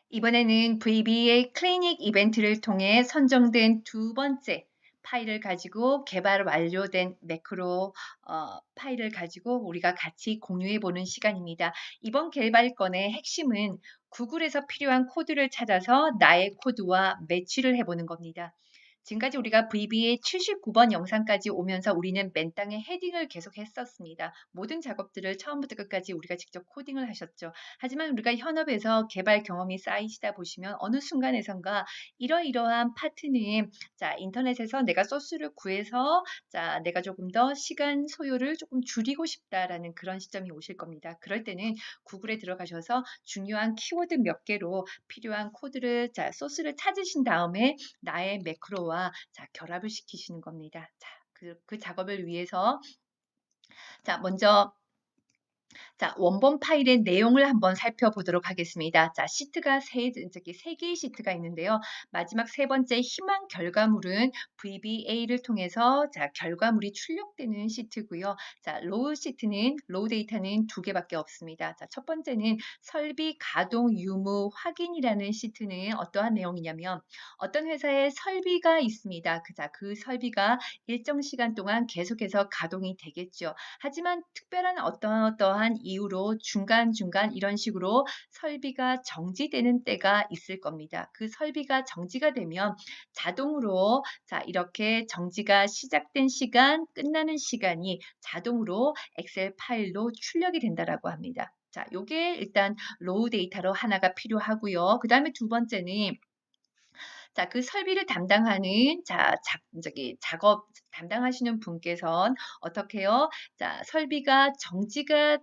이번에는 VBA 클리닉 이벤트를 통해 선정된 두 번째 파일을 가지고 개발 완료된 매크로 파일을 가지고 우리가 같이 공유해 보는 시간입니다. 이번 개발건의 핵심은 구글에서 필요한 코드를 찾아서 나의 코드와 매치를 해보는 겁니다. 지금까지 우리가 VBA 79번 영상까지 오면서 우리는 맨땅에 헤딩을 계속 했었습니다. 모든 작업들을 처음부터 끝까지 우리가 직접 코딩을 하셨죠. 하지만 우리가 현업에서 개발 경험이 쌓이시다 보시면 어느 순간에선가 이러이러한 파트는 자, 인터넷에서 내가 소스를 구해서 자, 내가 조금 더 시간 소요를 조금 줄이고 싶다라는 그런 시점이 오실 겁니다. 그럴 때는 구글에 들어가셔서 중요한 키워드 몇 개로 필요한 코드를 자, 소스를 찾으신 다음에 나의 매크로와 자, 결합을 시키시는 겁니다. 자, 그 작업을 위해서 자, 먼저 자, 원본 파일의 내용을 한번 살펴보도록 하겠습니다. 자, 시트가 세 개의 시트가 있는데요. 마지막 세 번째 희망 결과물은 VBA를 통해서 자, 결과물이 출력되는 시트고요. 자, 로우 데이터는 두 개밖에 없습니다. 자, 첫 번째는 설비 가동 유무 확인이라는 시트는 어떠한 내용이냐면 어떤 회사에 설비가 있습니다. 그 설비가 일정 시간 동안 계속해서 가동이 되겠죠. 하지만 특별한 어떠한 이유로 중간중간 이런 식으로 설비가 정지되는 때가 있을 겁니다. 그 설비가 정지가 되면 자동으로 자, 이렇게 정지가 시작된 시간, 끝나는 시간이 자동으로 엑셀 파일로 출력이 된다라고 합니다. 자, 요게 일단 로우 데이터로 하나가 필요하고요. 그다음에 두 번째는 자, 그 설비를 담당하는 작업 담당하시는 분께선 어떻게 해요? 자, 설비가 정지가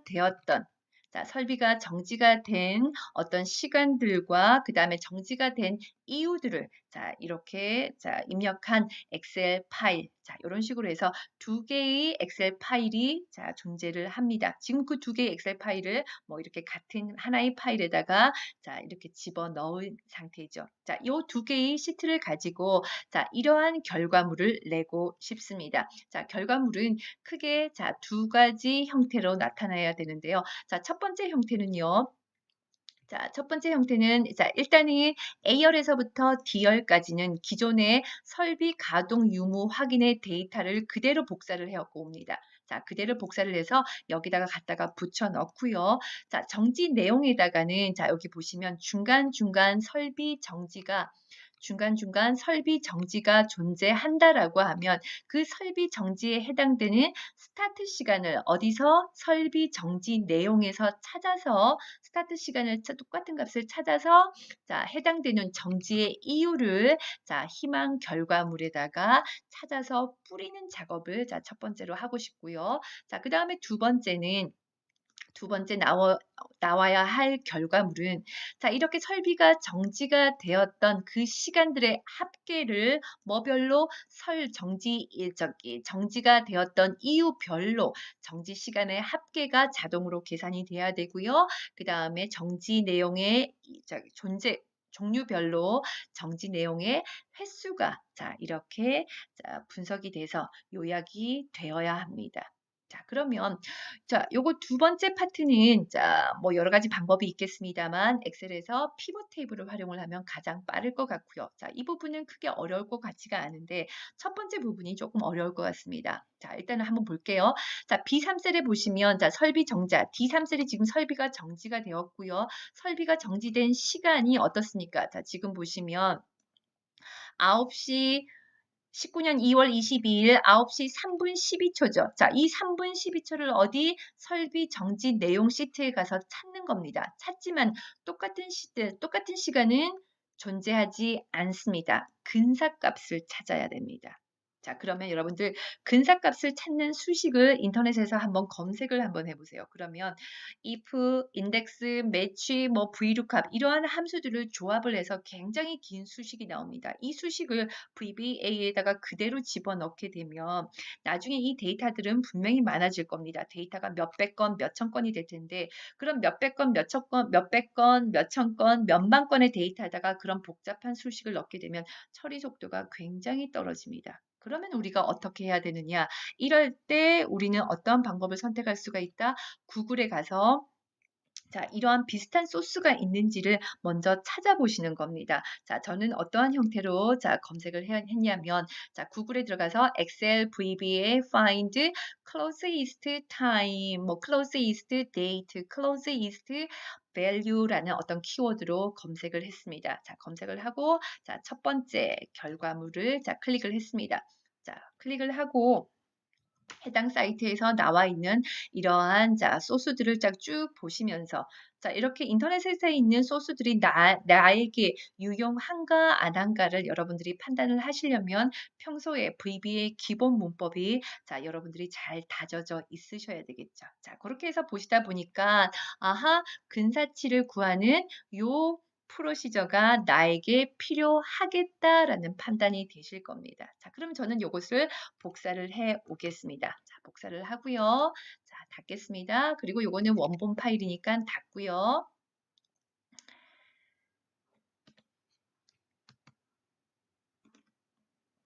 된 어떤 시간들과 그다음에 정지가 된 이유들을 자, 이렇게 자, 입력한 엑셀 파일 자, 이런 식으로 해서 두 개의 엑셀 파일이 자, 존재를 합니다. 지금 그 두 개의 엑셀 파일을 뭐 이렇게 같은 하나의 파일에다가 자, 이렇게 집어넣은 상태죠. 자, 이 두 개의 시트를 가지고 자, 이러한 결과물을 내고 싶습니다. 자, 결과물은 크게 자, 두 가지 형태로 나타나야 되는데요. 자, 첫 번째 형태는요. 자, 첫 번째 형태는 자, 일단은 A열에서부터 D열까지는 기존의 설비 가동 유무 확인의 데이터를 그대로 복사를 해 갖고 옵니다. 자, 그대로 복사를 해서 여기다가 갖다가 붙여 넣고요. 자, 정지 내용에다가는 자, 여기 보시면 중간중간 설비 정지가 존재한다라고 하면 그 설비 정지에 해당되는 스타트 시간을 어디서 설비 정지 내용에서 찾아서 스타트 시간을 똑같은 값을 찾아서 자, 해당되는 정지의 이유를 자, 희망 결과물에다가 찾아서 뿌리는 작업을 자, 첫 번째로 하고 싶고요. 자, 그다음에 두 번째 나와야 할 결과물은 자, 이렇게 설비가 정지가 되었던 그 시간들의 합계를 뭐별로 정지가 되었던 이유별로 정지 시간의 합계가 자동으로 계산이 돼야 되고요. 그다음에 정지 내용의 종류별로 정지 내용의 횟수가 자, 이렇게 자, 분석이 돼서 요약이 되어야 합니다. 자, 그러면 자, 요거 두 번째 파트는 자, 뭐 여러 가지 방법이 있겠습니다만 엑셀에서 피벗 테이블을 활용을 하면 가장 빠를 것 같고요. 자, 이 부분은 크게 어려울 것 같지가 않은데 첫 번째 부분이 조금 어려울 것 같습니다. 자, 일단은 한번 볼게요. 자, B3셀에 보시면 자, 설비 정자, D3셀이 지금 설비가 정지가 되었고요. 설비가 정지된 시간이 어떻습니까? 자, 지금 보시면 9시 19년 2월 22일 9시 3분 12초죠. 자, 이 3분 12초를 어디 설비 정지 내용 시트에 가서 찾는 겁니다. 찾지만 똑같은 시간은 존재하지 않습니다. 근사값을 찾아야 됩니다. 자, 그러면 여러분들 근사값을 찾는 수식을 인터넷에서 한번 검색을 한번 해보세요. 그러면 if, index, match, 뭐 VLOOKUP 이러한 함수들을 조합을 해서 굉장히 긴 수식이 나옵니다. 이 수식을 VBA에다가 그대로 집어넣게 되면 나중에 이 데이터들은 분명히 많아질 겁니다. 데이터가 몇백 건, 몇천 건이 될 텐데 그럼 몇백 건, 몇천 건, 몇백 건, 몇천 건, 몇만 건의 데이터에다가 그런 복잡한 수식을 넣게 되면 처리 속도가 굉장히 떨어집니다. 그러면 우리가 어떻게 해야 되느냐? 이럴 때 우리는 어떤 방법을 선택할 수가 있다? 구글에 가서 자, 이러한 비슷한 소스가 있는지를 먼저 찾아보시는 겁니다. 자, 저는 어떠한 형태로 자, 검색을 했냐면 자, 구글에 들어가서 엑셀 VBA find closest time, 뭐 closest date, closest value라는 어떤 키워드로 검색을 했습니다. 자, 검색을 하고 자, 첫 번째 결과물을 자, 클릭을 했습니다. 자, 클릭을 하고 해당 사이트에서 나와 있는 이러한 자, 소스들을 쭉 보시면서 자, 이렇게 인터넷에 있는 소스들이 나에게 유용한가 안 한가를 여러분들이 판단을 하시려면 평소에 VBA 기본 문법이 자, 여러분들이 잘 다져져 있으셔야 되겠죠. 자, 그렇게 해서 보시다 보니까 아하, 근사치를 구하는 요 프로시저가 나에게 필요하겠다라는 판단이 되실 겁니다. 자, 그럼 저는 이것을 복사를 해 오겠습니다. 자, 복사를 하고요. 자, 닫겠습니다. 그리고 요거는 원본 파일이니까 닫고요.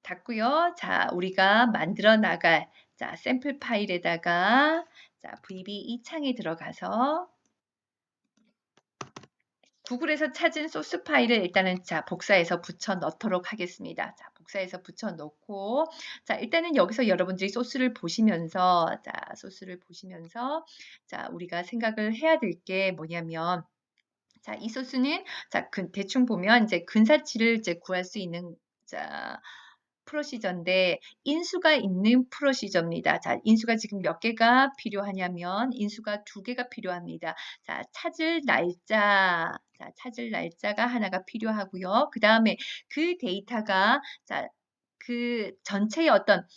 닫고요. 자, 우리가 만들어 나갈 자, 샘플 파일에다가 자, VB 2창에 들어가서 구글에서 찾은 소스 파일을 일단은 자, 복사해서 붙여 넣도록 하겠습니다. 자, 복사해서 붙여 넣고 자, 일단은 여기서 여러분들이 소스를 보시면서 자, 소스를 보시면서 자, 우리가 생각을 해야 될 게 뭐냐면 자, 이 소스는 자, 대충 보면 이제 근사치를 이제 구할 수 있는 자, 프로시저인데 인수가 있는 프로시저입니다. 자, 인수가 지금 몇 개가 필요하냐면 인수가 2개가 필요합니다. 자, 찾을 날짜가 하나가 필요하고요. 그다음에 그 데이터가 자, 그 전체의 어떤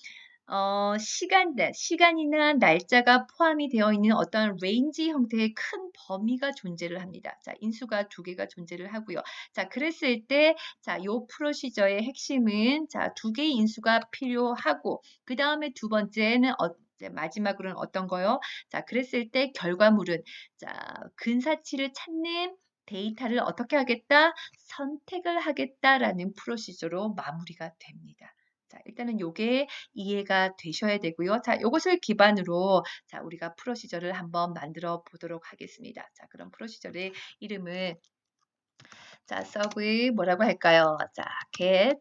시간이나 날짜가 포함이 되어 있는 어떤 레인지 형태의 큰 범위가 존재를 합니다. 자, 인수가 2개가 존재를 하고요. 자, 그랬을 때, 자, 요 프로시저의 핵심은, 자, 2개의 인수가 필요하고, 그 다음에 두 번째는, 마지막으로는 어떤 거요? 자, 그랬을 때 결과물은, 자, 근사치를 찾는 데이터를 어떻게 하겠다? 선택을 하겠다라는 프로시저로 마무리가 됩니다. 자, 일단은 요게 이해가 되셔야 되고요. 자, 요것을 기반으로 자, 우리가 프로시저를 한번 만들어 보도록 하겠습니다. 자, 그럼 프로시저의 이름을 자, 서브 뭐라고 할까요? 자, get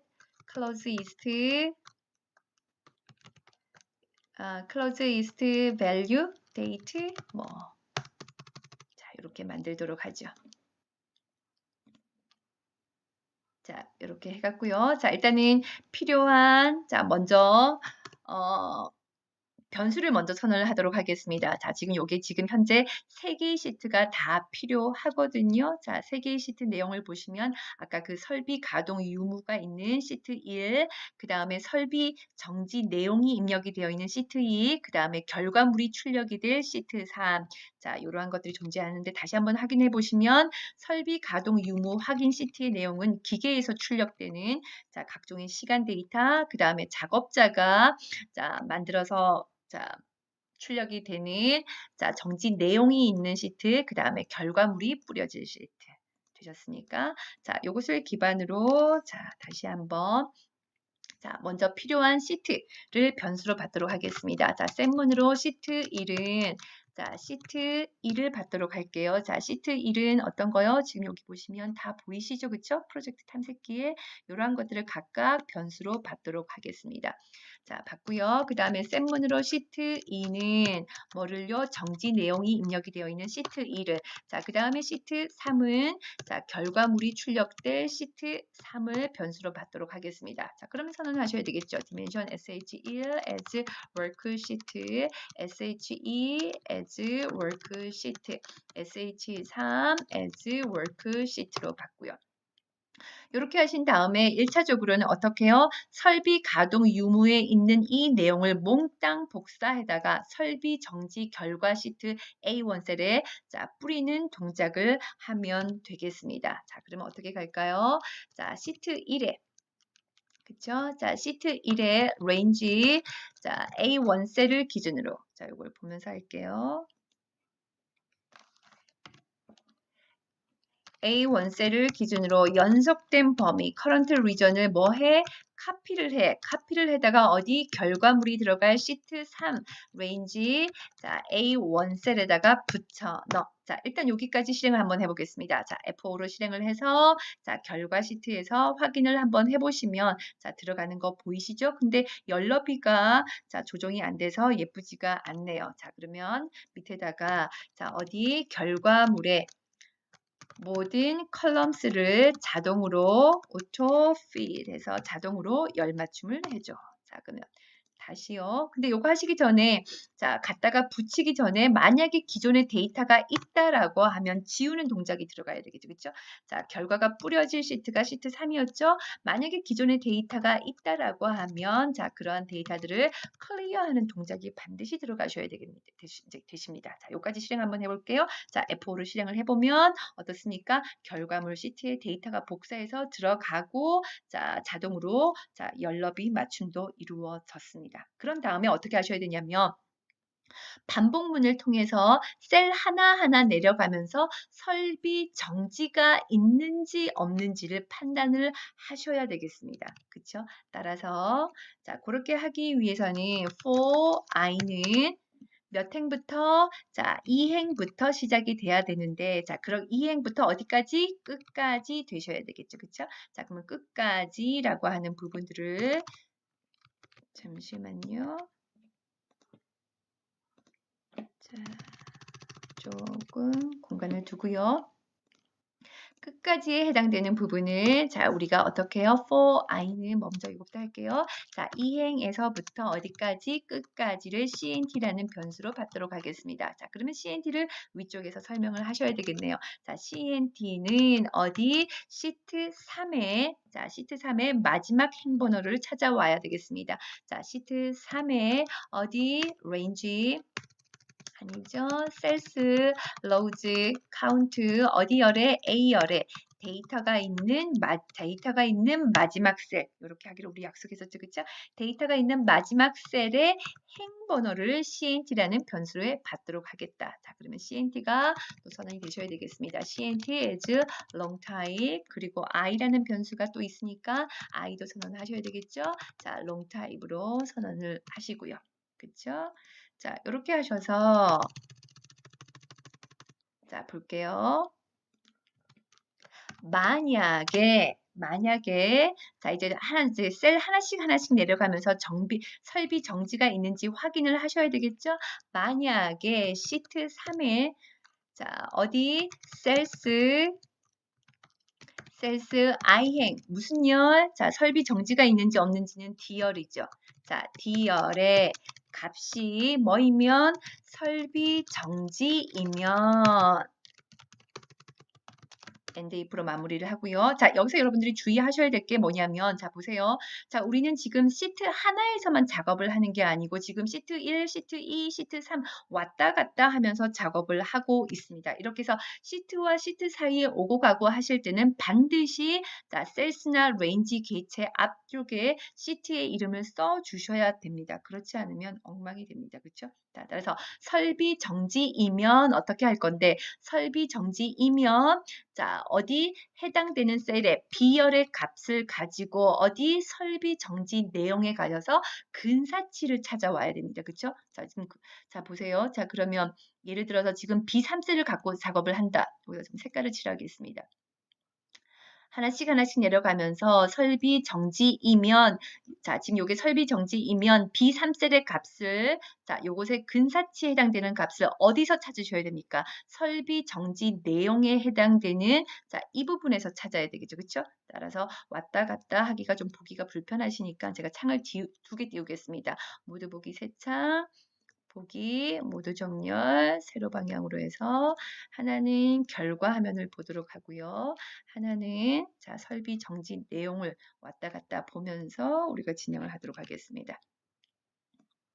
closest value date 뭐 자, 이렇게 만들도록 하죠. 자, 이렇게 해갖고요. 자, 일단은 필요한 자, 먼저 변수를 먼저 선언을 하도록 하겠습니다. 자, 지금 요게 지금 현재 3개의 시트가 다 필요하거든요. 자, 3개의 시트 내용을 보시면 아까 그 설비 가동 유무가 있는 시트 1, 그 다음에 설비 정지 내용이 입력이 되어 있는 시트 2, 그 다음에 결과물이 출력이 될 시트 3. 자, 이러한 것들이 존재하는데 다시 한번 확인해 보시면 설비 가동 유무 확인 시트의 내용은 기계에서 출력되는 자, 각종의 시간 데이터, 그 다음에 작업자가 자, 만들어서 자, 출력이 되는 자, 정지 내용이 있는 시트, 그 다음에 결과물이 뿌려질 시트 되셨습니까? 자, 요것을 기반으로 자, 다시 한번 자, 먼저 필요한 시트를 변수로 받도록 하겠습니다. 자, 샘문으로 시트 1은 자, 시트 1을 받도록 할게요. 자, 시트 1은 어떤 거요? 지금 여기 보시면 다 보이시죠? 그쵸? 프로젝트 탐색기에 이러한 것들을 각각 변수로 받도록 하겠습니다. 자, 받고요. 그 다음에 샘문으로 시트 2는 뭐를요? 정지 내용이 입력이 되어 있는 시트 2를 자, 그 다음에 시트 3은 자, 결과물이 출력될 시트 3을 변수로 받도록 하겠습니다. 자, 그러면 선언을 하셔야 되겠죠. dimension sh1 as worksheet, sh2 as worksheet, sh3 as worksheet로 받고요. 이렇게 하신 다음에 1차적으로는 어떻게 해요? 설비 가동 유무에 있는 이 내용을 몽땅 복사해다가 설비 정지 결과 시트 A1 셀에 자, 뿌리는 동작을 하면 되겠습니다. 자, 그러면 어떻게 갈까요? 자, 시트 1에 그쵸? 자, 시트 1의 range 자, A1 셀을 기준으로 자, 이걸 보면서 할게요. A1 셀을 기준으로 연속된 범위, current region을 뭐 해? 카피를 해. 카피를 해다가 어디 결과물이 들어갈 시트 3 range 자, A1 셀에다가 붙여 넣어. 자, 일단 여기까지 실행을 한번 해보겠습니다. 자, F5로 실행을 해서 자, 결과 시트에서 확인을 한번 해보시면 자, 들어가는 거 보이시죠? 근데 열너비가 자, 조정이 안 돼서 예쁘지가 않네요. 자, 그러면 밑에다가 자, 어디 결과물에 모든 컬럼스를 자동으로 auto fill 해서 자동으로 열 맞춤을 해줘. 자, 그러면 다시요. 근데 요거 하시기 전에 자, 갖다가 붙이기 전에 만약에 기존에 데이터가 있다라고 하면 지우는 동작이 들어가야 되겠죠. 그렇죠? 자, 결과가 뿌려질 시트가 시트 3이었죠. 만약에 기존에 데이터가 있다라고 하면 자, 그러한 데이터들을 클리어하는 동작이 반드시 들어가셔야 되십니다. 자, 요까지 실행 한번 해볼게요. 자, F5로 실행을 해보면 어떻습니까? 결과물 시트에 데이터가 복사해서 들어가고 자, 자동으로 자, 열너비 맞춤도 이루어졌습니다. 그런 다음에 어떻게 하셔야 되냐면 반복문을 통해서 셀 하나하나 내려가면서 설비 정지가 있는지 없는지를 판단을 하셔야 되겠습니다. 그렇죠? 따라서 자, 그렇게 하기 위해서는 for i는 몇 행부터 자, 2행부터 시작이 돼야 되는데 자, 그럼 2행부터 어디까지? 끝까지 되셔야 되겠죠. 그렇죠? 자, 그러면 끝까지라고 하는 부분들을 잠시만요. 자, 조금 공간을 두고요. 끝까지에 해당되는 부분을 자, 우리가 어떻게 해요? for i는 먼저 이거부터 할게요. 자, 2행에서부터 어디까지? 끝까지를 CNT라는 변수로 받도록 하겠습니다. 자, 그러면 CNT를 위쪽에서 설명을 하셔야 되겠네요. 자, CNT는 어디? 시트 3에 자, 시트 3의 마지막 행번호를 찾아와야 되겠습니다. 자, 시트 3에 어디? range 아니죠. 셀스, 로우즈, 카운트, 어디 열에? A 열에 데이터가 있는 마지막 셀 이렇게 하기로 우리 약속했었죠. 그렇죠? 데이터가 있는 마지막 셀의 행번호를 CNT라는 변수에 받도록 하겠다. 자, 그러면 CNT가 또 선언이 되셔야 되겠습니다. CNT as long type 그리고 i라는 변수가 또 있으니까 i도 선언하셔야 되겠죠. 자, long type으로 선언을 하시고요. 그렇죠? 자, 이렇게 하셔서 자, 볼게요. 만약에 자, 이제 셀 하나씩 내려가면서 설비 정지가 있는지 확인을 하셔야 되겠죠? 만약에 시트 3에 자, 어디 셀스 i행 무슨 열? 자, 설비 정지가 있는지 없는지는 D열이죠. 자, D열의 값이 뭐이면 설비 정지이면 and if로 마무리를 하고요. 자, 여기서 여러분들이 주의하셔야 될 게 뭐냐면 자, 보세요. 자, 우리는 지금 시트 하나에서만 작업을 하는 게 아니고 지금 시트 1, 시트 2, 시트 3 왔다 갔다 하면서 작업을 하고 있습니다. 이렇게 해서 시트와 시트 사이에 오고 가고 하실 때는 반드시 자, 셀스나 레인지 객체 앞쪽에 시트의 이름을 써 주셔야 됩니다. 그렇지 않으면 엉망이 됩니다. 그렇죠? 자, 따라서 설비 정지이면 어떻게 할 건데 설비 정지이면 자, 어디 해당되는 셀의 B열의 값을 가지고 어디 설비 정지 내용에 가려서 근사치를 찾아와야 됩니다. 그렇죠? 자, 지금 자, 보세요. 자, 그러면 예를 들어서 지금 B3셀을 갖고 작업을 한다. 여기다 좀 색깔을 칠하겠습니다. 하나씩 내려가면서 설비 정지이면 자, 지금 요게 설비 정지이면 B3셀의 값을 자, 요것의 근사치에 해당되는 값을 어디서 찾으셔야 됩니까? 설비 정지 내용에 해당되는 자, 이 부분에서 찾아야 되겠죠. 그렇죠? 따라서 왔다 갔다 하기가 좀 보기가 불편하시니까 제가 창을 두 개 띄우겠습니다. 모두 보기 세 창. 보기 모두 정렬 세로 방향으로 해서 하나는 결과 화면을 보도록 하고요. 하나는 자, 설비 정지 내용을 왔다 갔다 보면서 우리가 진행을 하도록 하겠습니다.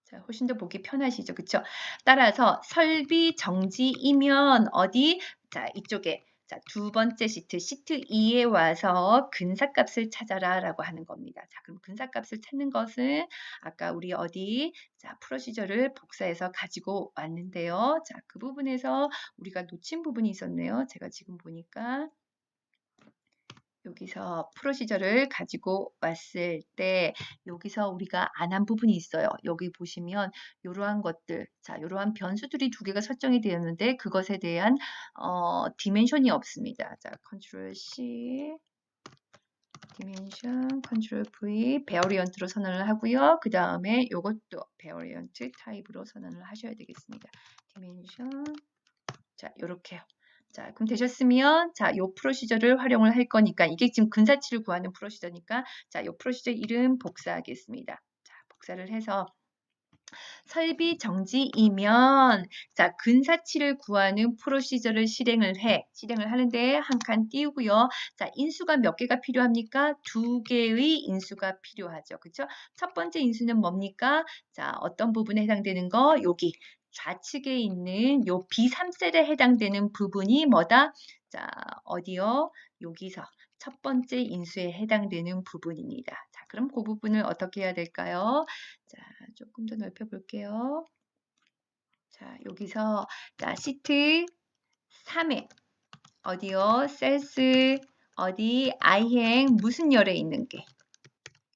자, 훨씬 더 보기 편하시죠? 그쵸? 따라서 설비 정지이면 어디? 자, 이쪽에 자, 두 번째 시트 2에 와서 근사값을 찾아라 라고 하는 겁니다. 자, 그럼 근사값을 찾는 것은 아까 우리 어디 자, 프로시저를 복사해서 가지고 왔는데요. 자, 그 부분에서 우리가 놓친 부분이 있었네요. 제가 지금 보니까 여기서 프로시저를 가지고 왔을 때 여기서 우리가 안 한 부분이 있어요. 여기 보시면 이러한 것들, 자, 이러한 변수들이 두 개가 설정이 되었는데 그것에 대한 디멘션이 없습니다. 자, 컨트롤 C, 디멘션, 컨트롤 V, 베어리언트로 선언을 하고요. 그 다음에 이것도 베어리언트 타입으로 선언을 하셔야 되겠습니다. 디멘션, 자, 요렇게요. 자, 그럼 되셨으면, 자, 요 프로시저를 활용을 할 거니까, 이게 지금 근사치를 구하는 프로시저니까, 자, 요 프로시저 이름 복사하겠습니다. 자, 복사를 해서, 설비 정지이면, 자, 근사치를 구하는 프로시저를 실행을 하는데 한 칸 띄우고요. 자, 인수가 몇 개가 필요합니까? 2개의 인수가 필요하죠. 그쵸? 첫 번째 인수는 뭡니까? 자, 어떤 부분에 해당되는 거? 여기. 좌측에 있는 요 B3셀에 해당되는 부분이 뭐다? 자, 어디요? 여기서 첫 번째 인수에 해당되는 부분입니다. 자, 그럼 그 부분을 어떻게 해야 될까요? 자, 조금 더 넓혀 볼게요. 자, 여기서 자, 시트 3에 어디요? 셀스 어디 i행 무슨 열에 있는 게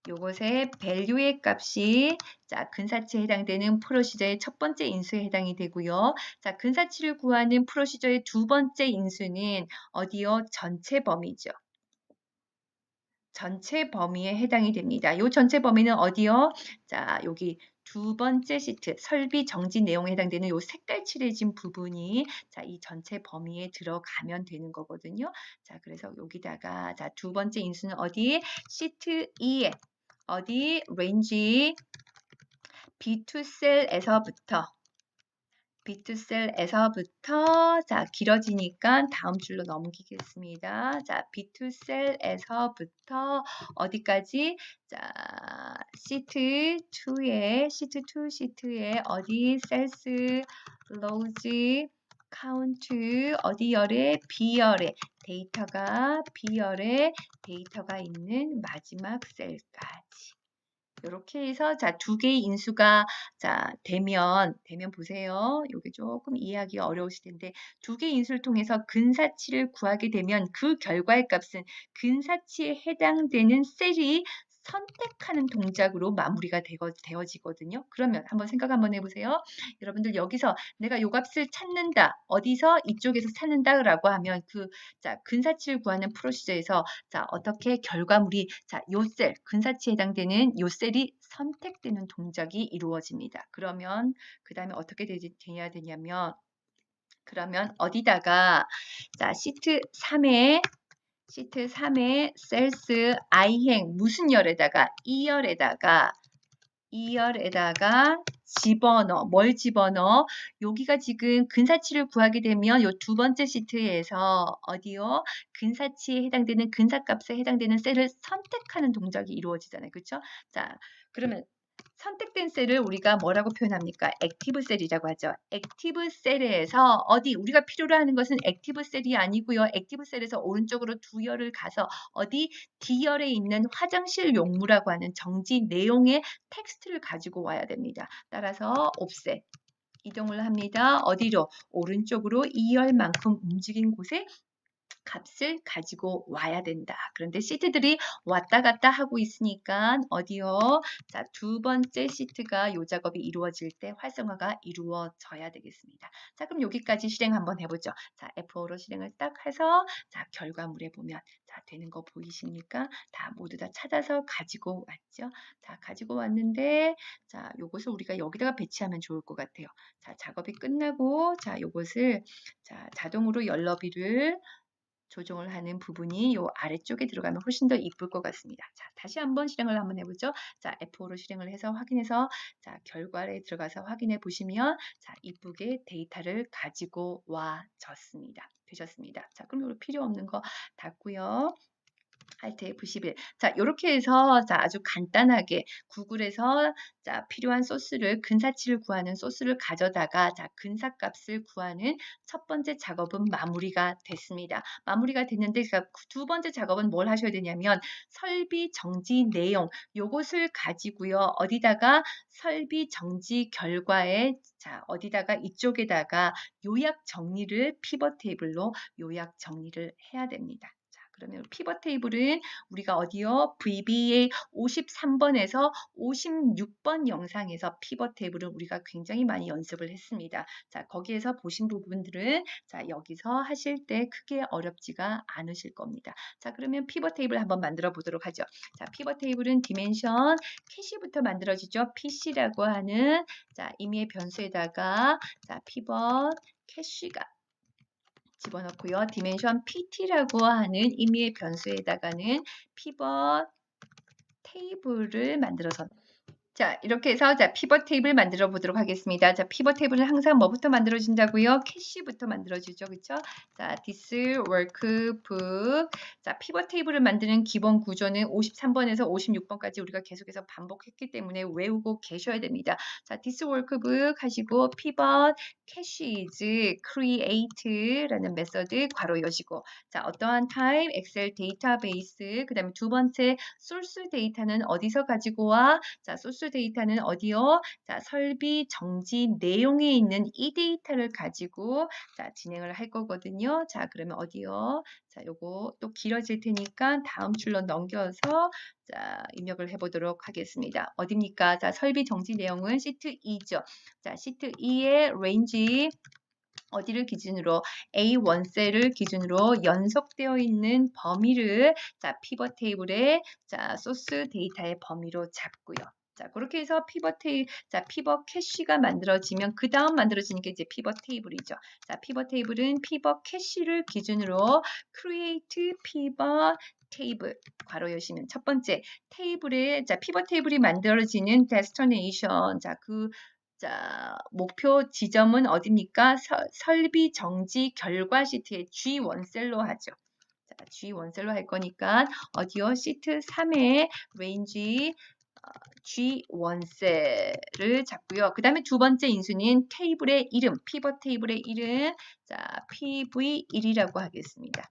요것의 value의 값이 자, 근사치에 해당되는 프로시저의 첫 번째 인수에 해당이 되고요. 자, 근사치를 구하는 프로시저의 두 번째 인수는 어디요? 전체 범위죠. 전체 범위에 해당이 됩니다. 이 전체 범위는 어디요? 자, 여기 두 번째 시트 설비 정지 내용에 해당되는 이 색깔 칠해진 부분이 자, 이 전체 범위에 들어가면 되는 거거든요. 자, 그래서 여기다가 자, 두 번째 인수는 어디? 시트 2에 어디? range B2셀에서부터 자, 길어지니까 다음 줄로 넘기겠습니다. 자, B2셀에서부터 어디까지? 자, 시트 2 시트에 어디 셀스 로즈 카운트 어디 열에 B열에 데이터가 있는 마지막 셀까지. 이렇게 해서 자, 두 개의 인수가 자, 되면 보세요. 이게 조금 이해하기가 어려우실 텐데 두 개의 인수를 통해서 근사치를 구하게 되면 그 결과의 값은 근사치에 해당되는 셀이 선택하는 동작으로 마무리가 되어지거든요. 그러면 한번 생각 한번 해보세요. 여러분들 여기서 내가 요 값을 찾는다. 어디서? 이쪽에서 찾는다라고 하면 자, 근사치를 구하는 프로시저에서 자, 어떻게 결과물이 자, 요 셀, 근사치에 해당되는 요 셀이 선택되는 동작이 이루어집니다. 그러면 그 다음에 어떻게 돼야 되냐면 그러면 어디다가 자, 시트 3에 셀스 i행 무슨 열에다가 2열에다가 집어넣어. 뭘 집어넣어? 여기가 지금 근사치를 구하게 되면 요 두 번째 시트에서 어디요? 근사치에 해당되는 근사값에 해당되는 셀을 선택하는 동작이 이루어지잖아요. 그렇죠? 자, 그러면 선택된 셀을 우리가 뭐라고 표현합니까? 액티브 셀이라고 하죠. 액티브 셀에서 어디 우리가 필요로 하는 것은 액티브 셀이 아니고요. 액티브 셀에서 오른쪽으로 두 열을 가서 어디 D열에 있는 화장실 용무라고 하는 정지 내용의 텍스트를 가지고 와야 됩니다. 따라서 offset 이동을 합니다. 어디로? 오른쪽으로 2열만큼 움직인 곳에 값을 가지고 와야 된다. 그런데 시트들이 왔다 갔다 하고 있으니까 어디요? 자, 두 번째 시트가 요 작업이 이루어질 때 활성화가 이루어져야 되겠습니다. 자, 그럼 여기까지 실행 한번 해보죠. 자, F5로 실행을 딱 해서 자, 결과물에 보면 자, 되는 거 보이십니까? 다 모두 다 찾아서 가지고 왔죠. 자, 가지고 왔는데 자, 요것을 우리가 여기다가 배치하면 좋을 것 같아요. 자, 작업이 끝나고 자, 요것을 자, 자동으로 열너비를 조정을 하는 부분이 요 아래쪽에 들어가면 훨씬 더 이쁠 것 같습니다. 자, 다시 한번 실행을 한번 해보죠. 자, F5로 실행을 해서 확인해서 자, 결과에 들어가서 확인해 보시면 자, 이쁘게 데이터를 가지고 와졌습니다. 되셨습니다. 자, 그럼 이거 필요 없는 거 닫고요. Alt F11. 자, 이렇게 해서 자, 아주 간단하게 구글에서 자, 필요한 소스를 근사치를 구하는 소스를 가져다가 자, 근사값을 구하는 첫 번째 작업은 마무리가 됐습니다. 마무리가 됐는데 두 번째 작업은 뭘 하셔야 되냐면 설비 정지 내용 요것을 가지고요. 어디다가 설비 정지 결과에 자, 어디다가 이쪽에다가 요약 정리를 피벗 테이블로 요약 정리를 해야 됩니다. 그러면 피벗 테이블은 우리가 어디요? VBA 53번에서 56번 영상에서 피벗 테이블은 우리가 굉장히 많이 연습을 했습니다. 자, 거기에서 보신 부분들은 자, 여기서 하실 때 크게 어렵지가 않으실 겁니다. 자, 그러면 피벗 테이블 한번 만들어 보도록 하죠. 자, 피벗 테이블은 디멘션 캐시부터 만들어지죠. PC라고 하는 자, 임의의 변수에다가 자, 피벗 캐시가 집어넣고요. 디멘션 PT라고 하는 임의의 변수에다가는 피벗 테이블을 만들어서 자, 이렇게 해서 자, 피벗 테이블 만들어 보도록 하겠습니다. 자, 피벗 테이블은 항상 뭐부터 만들어진다고요? 캐시부터 만들어지죠. 그렇죠? 자, this workbook. 자, 피벗 테이블을 만드는 기본 구조는 53번에서 56번까지 우리가 계속해서 반복했기 때문에 외우고 계셔야 됩니다. 자, this workbook 하시고 피벗 캐시 is create라는 메서드 괄호 여시고 자, 어떠한 타입 엑셀 데이터베이스 그다음에 두 번째 소스 데이터는 어디서 가지고 와? 자, 소스 데이터는 어디요? 자, 설비 정지 내용에 있는 이 데이터를 가지고 자, 진행을 할 거거든요. 자, 그러면 어디요? 자, 요거 또 길어질 테니까 다음 줄로 넘겨서 자, 입력을 해보도록 하겠습니다. 어딥니까? 자, 설비 정지 내용은 시트 2죠. 자, 시트 2의 range 어디를 기준으로 A1셀을 기준으로 연속되어 있는 범위를 자, 피벗 테이블에 자, 소스 데이터의 범위로 잡고요. 자, 그렇게 해서 피벗 캐시가 만들어지면 그 다음 만들어지는 게 이제 피벗 테이블이죠. 자, 피벗 테이블은 피벗 캐시를 기준으로 create 피벗 테이블 괄호 여시면 첫 번째 테이블에 자, 피벗 테이블이 만들어지는 destination 자, 목표 지점은 어디입니까? 설비 정지 결과 시트의 G1셀로 하죠. 자, G1셀로 할 거니까 어디요? 시트 3의 range G1셀을 잡고요. 그 다음에 두 번째 인수는 테이블의 이름, 피벗 테이블의 이름, 자, PV1이라고 하겠습니다.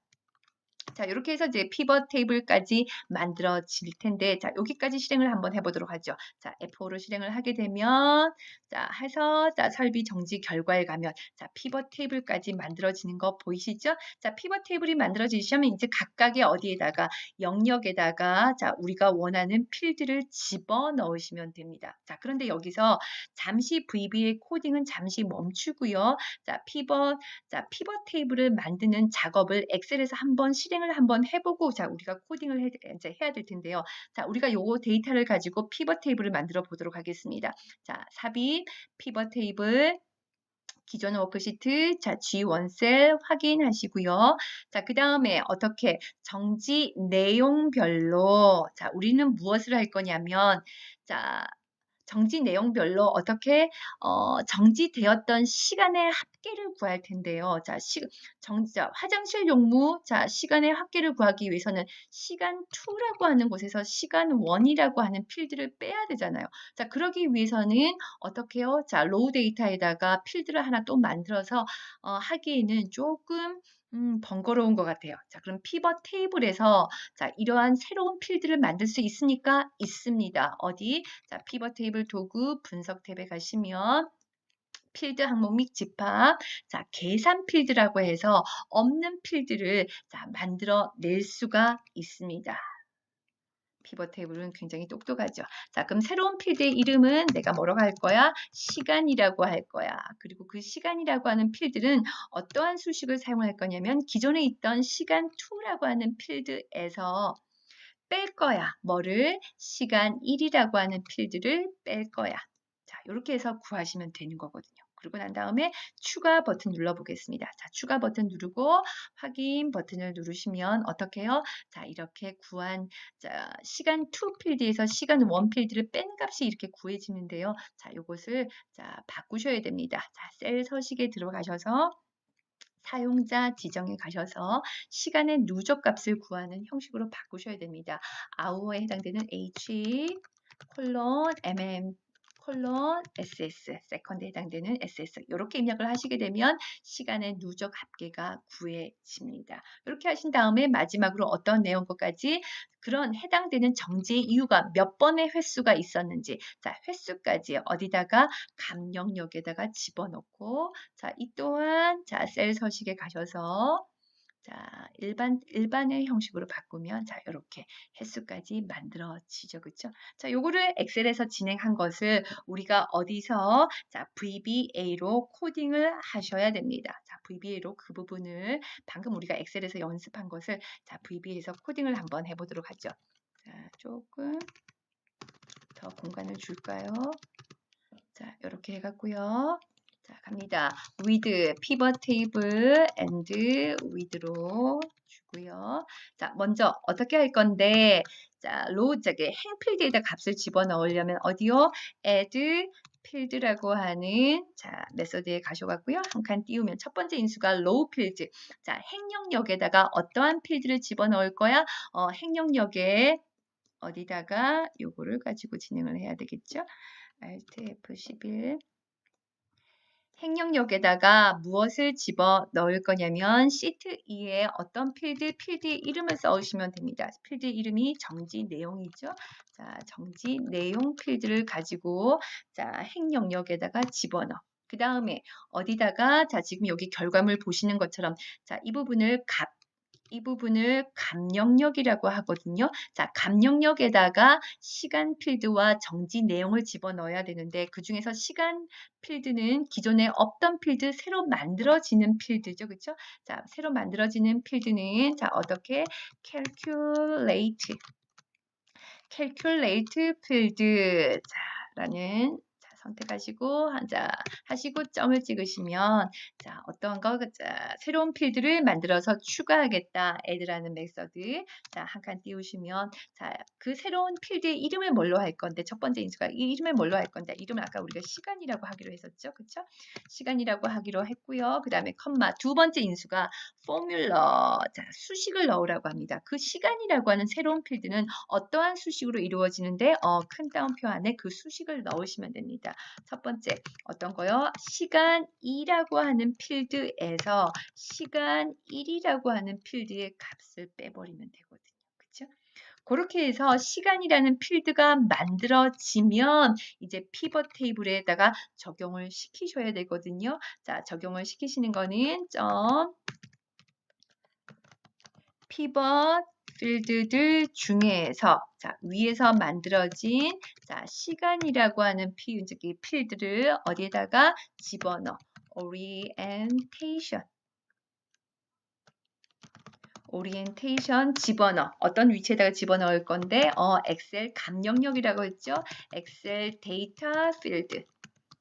자, 이렇게 해서 이제 피벗 테이블까지 만들어질 텐데, 자, 여기까지 실행을 한번 해보도록 하죠. 자, F5로 실행을 하게 되면, 자, 해서, 자, 설비 정지 결과에 가면, 자, 피벗 테이블까지 만들어지는 거 보이시죠? 자, 피벗 테이블이 만들어지시면 이제 각각의 어디에다가, 영역에다가, 자, 우리가 원하는 필드를 집어 넣으시면 됩니다. 자, 그런데 여기서 잠시 VBA 코딩은 잠시 멈추고요. 자, 피벗 테이블을 만드는 작업을 엑셀에서 한번 실행을 한번 해보고 자, 우리가 코딩을 이제 해야 될 텐데요. 자, 우리가 요거 데이터를 가지고 피벗 테이블을 만들어 보도록 하겠습니다. 자, 삽입 피벗 테이블 기존 워크시트, 자, G1셀 확인하시고요. 자, 그 다음에 어떻게 정지 내용별로, 자, 우리는 무엇을 할 거냐면, 자, 정지 내용별로 어떻게 정지되었던 시간의 합계를 구할 텐데요. 자, 화장실 용무 자, 시간의 합계를 구하기 위해서는 시간 2라고 하는 곳에서 시간 1이라고 하는 필드를 빼야 되잖아요. 자, 그러기 위해서는 어떻게 해요? 자, 로우 데이터에다가 필드를 하나 또 만들어서 하기에는 조금 번거로운 것 같아요. 자, 그럼 피벗 테이블에서 자, 이러한 새로운 필드를 만들 수 있습니까? 있습니다. 어디? 자, 피벗 테이블 도구 분석 탭에 가시면 필드 항목 및 집합, 자, 계산 필드라고 해서 없는 필드를 자, 만들어 낼 수가 있습니다. 피벗 테이블은 굉장히 똑똑하죠. 자, 그럼 새로운 필드의 이름은 내가 뭐라고 할 거야? 시간이라고 할 거야. 그리고 그 시간이라고 하는 필드는 어떠한 수식을 사용할 거냐면 기존에 있던 시간 2라고 하는 필드에서 뺄 거야. 뭐를? 시간 1이라고 하는 필드를 뺄 거야. 자, 이렇게 해서 구하시면 되는 거거든요. 그리고 난 다음에 추가 버튼 눌러보겠습니다. 자, 추가 버튼 누르고 확인 버튼을 누르시면 어떻게 해요? 자, 이렇게 구한 자, 시간 2 필드에서 시간 1 필드를 뺀 값이 이렇게 구해지는데요. 자, 이것을 자, 바꾸셔야 됩니다. 자, 셀 서식에 들어가셔서 사용자 지정에 가셔서 시간의 누적 값을 구하는 형식으로 바꾸셔야 됩니다. hour에 해당되는 h ss 세컨드에 해당되는 ss 이렇게 입력을 하시게 되면 시간의 누적 합계가 구해집니다. 이렇게 하신 다음에 마지막으로 어떤 내용까지 그런 해당되는 정지의 이유가 몇 번의 횟수가 있었는지 자, 횟수까지 어디다가 감영역에다가 집어넣고 자, 이 또한 자, 셀 서식에 가셔서 자, 일반의 형식으로 바꾸면 자, 이렇게 횟수까지 만들어지죠. 그쵸? 자, 요거를 엑셀에서 진행한 것을 우리가 어디서 자, VBA로 코딩을 하셔야 됩니다. 자, VBA로 그 부분을 방금 우리가 엑셀에서 연습한 것을 자, VBA에서 코딩을 한번 해보도록 하죠. 자, 조금 더 공간을 줄까요? 자, 이렇게 해갖고요. 자, 갑니다. with pivot table and with로 주고요. 자, 먼저 어떻게 할 건데, 자, 저기 행필드에다 값을 집어넣으려면 어디요? add 필드라고 하는 자 메서드에 가셔갖고요. 한 칸 띄우면 첫 번째 인수가 low 필드. 자, 행령역에다가 어떠한 필드를 집어넣을 거야? 행령역에 어디다가 요거를 가지고 진행을 해야 되겠죠? Alt F11 행령역에다가 무엇을 집어 넣을 거냐면 시트 2에 어떤 필드의 이름을 써주시면 됩니다. 필드 이름이 정지 내용이죠. 자, 정지 내용 필드를 가지고 자, 행령역에다가 집어넣어. 그 다음에 어디다가 자, 지금 여기 결과물 보시는 것처럼 자, 이 부분을 감영역이라고 하거든요. 자, 감영역에다가 시간 필드와 정지 내용을 집어넣어야 되는데 그 중에서 시간 필드는 기존에 없던 필드, 새로 만들어지는 필드죠. 그렇죠? 자, 새로 만들어지는 필드는 자, 어떻게 calculate 필드 라는 선택하시고 하시고 점을 찍으시면 자 어떤 거 자, 새로운 필드를 만들어서 추가하겠다 add라는 메서드 자 한 칸 띄우시면 자 그 새로운 필드의 이름을 뭘로 할 건데 첫 번째 인수가 이 이름을 뭘로 할 건데 이름을 아까 우리가 시간이라고 하기로 했었죠 그쵸 시간이라고 하기로 했고요 그 다음에 컴마 두 번째 인수가 포뮬러 자 수식을 넣으라고 합니다 그 시간이라고 하는 새로운 필드는 어떠한 수식으로 이루어지는데 큰 따옴표 안에 그 수식을 넣으시면 됩니다. 첫 번째 어떤 거요? 시간 2라고 하는 필드에서 시간 1이라고 하는 필드의 값을 빼버리면 되거든요. 그렇죠? 그렇게 해서 시간이라는 필드가 만들어지면 이제 피벗 테이블에다가 적용을 시키셔야 되거든요. 자, 적용을 시키시는 거는 피벗 필드들 중에서 자, 위에서 만들어진 자, 시간이라고 하는 필드를 어디에다가 집어넣어. 오리엔테이션 집어넣어. 어떤 위치에다가 집어넣을 건데 엑셀 감 영역이라고 했죠. 엑셀 데이터 필드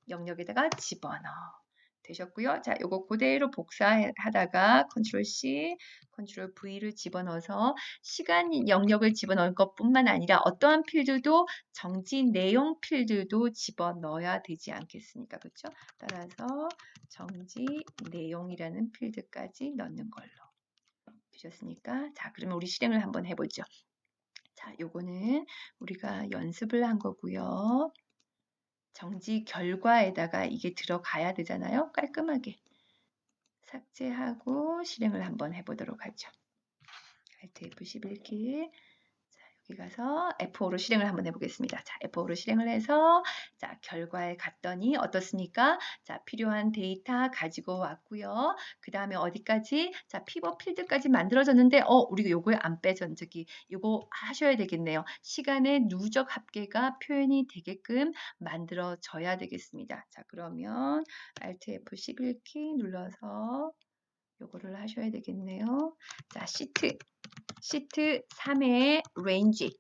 영역에다가 집어넣어. 되셨고요. 자, 요거 그대로 복사하다가 컨트롤 C, 컨트롤 V를 집어넣어서 시간 영역을 집어넣을 것뿐만 아니라 어떠한 필드도 정지 내용 필드도 집어넣어야 되지 않겠습니까? 그렇죠? 따라서 정지 내용이라는 필드까지 넣는 걸로. 되셨습니까? 자, 그러면 우리 실행을 한번 해보죠. 자, 요거는 우리가 연습을 한 거고요. 정지 결과에다가 이게 들어가야 되잖아요. 깔끔하게 삭제하고 실행을 한번 해보도록 하죠. Alt F11키 여기 가서 F5로 실행을 한번 해보겠습니다. 자, F5로 실행을 해서 자, 결과에 갔더니 어떻습니까? 자, 필요한 데이터 가지고 왔고요. 그 다음에 어디까지? 자, 피벗 필드까지 만들어졌는데 우리가 요거에 안 빼전 적이 요거 하셔야 되겠네요. 시간의 누적 합계가 표현이 되게끔 만들어져야 되겠습니다. 자, 그러면 Alt F11키 눌러서 요거를 하셔야 되겠네요. 자, 시트 3의 레인지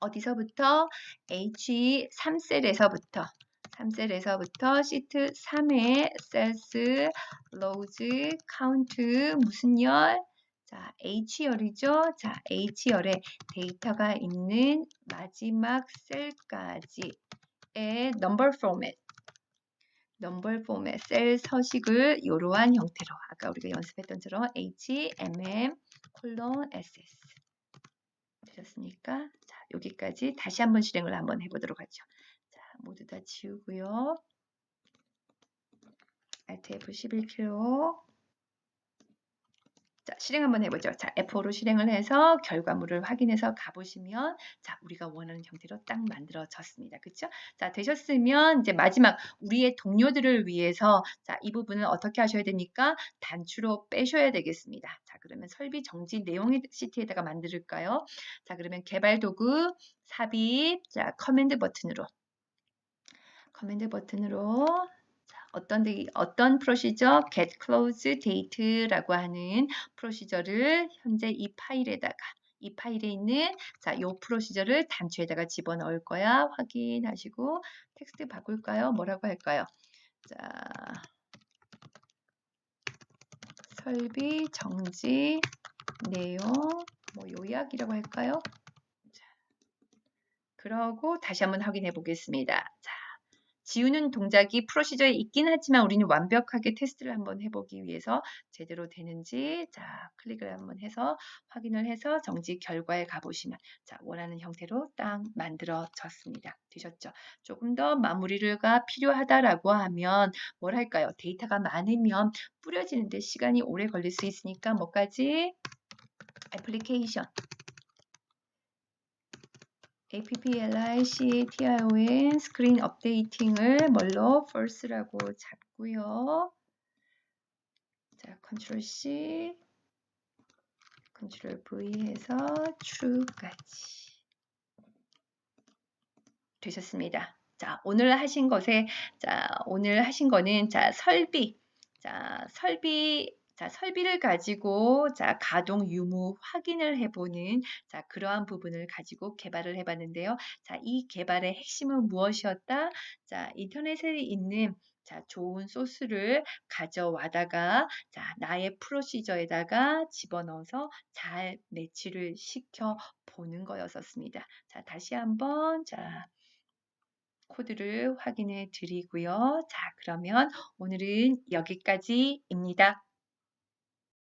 어디서부터 H3셀에서부터 시트 3의 셀스 로즈 카운트 무슨 열? 자, H열이죠. 자, H열에 데이터가 있는 마지막 셀까지의 넘버 포맷 셀 서식을 이러한 형태로 아까 우리가 연습했던처럼 HMM SS 되셨습니까? 자, 여기까지 다시 한번 실행을 한번 해보도록 하죠. 자, 모두 다 지우고요. Alt F11키로 자, 실행 한번 해보죠. 자, F5로 실행을 해서 결과물을 확인해서 가보시면, 자, 우리가 원하는 형태로 딱 만들어졌습니다. 그쵸? 자, 되셨으면 이제 마지막 우리의 동료들을 위해서, 자, 이 부분을 어떻게 하셔야 되니까 단추로 빼셔야 되겠습니다. 자, 그러면 설비 정지 내용 시트에다가 만들까요? 자, 그러면 개발 도구 삽입, 자, 커맨드 버튼으로 어떤 프로시저 get close date라고 하는 프로시저를 현재 이 파일에 있는 자, 요 프로시저를 단추에다가 집어넣을 거야. 확인하시고 텍스트 바꿀까요? 뭐라고 할까요? 자, 설비 정지 내용 뭐 요약이라고 할까요? 자, 그러고 다시 한번 확인해 보겠습니다. 자, 지우는 동작이 프로시저에 있긴 하지만 우리는 완벽하게 테스트를 한번 해보기 위해서 제대로 되는지 자 클릭을 한번 해서 확인을 해서 정지 결과에 가보시면 자 원하는 형태로 딱 만들어졌습니다. 되셨죠? 조금 더 마무리가 필요하다라고 하면 뭘 할까요? 데이터가 많으면 뿌려지는데 시간이 오래 걸릴 수 있으니까 뭐까지? 애플리케이션 applicatron 스크린 업데이팅을 뭘로 false라고 잡고요. 자, 컨트롤 C, 컨트롤 V 해서 true까지 되셨습니다. 자, 오늘 하신 거는 설비를 가지고 가동 유무 확인을 해보는 그러한 부분을 가지고 개발을 해봤는데요. 자, 이 개발의 핵심은 무엇이었다? 자, 인터넷에 있는 좋은 소스를 가져와다가 나의 프로시저에다가 집어넣어서 잘 매치를 시켜 보는 거였었습니다. 자, 다시 한번 코드를 확인해 드리고요. 자, 그러면 오늘은 여기까지입니다.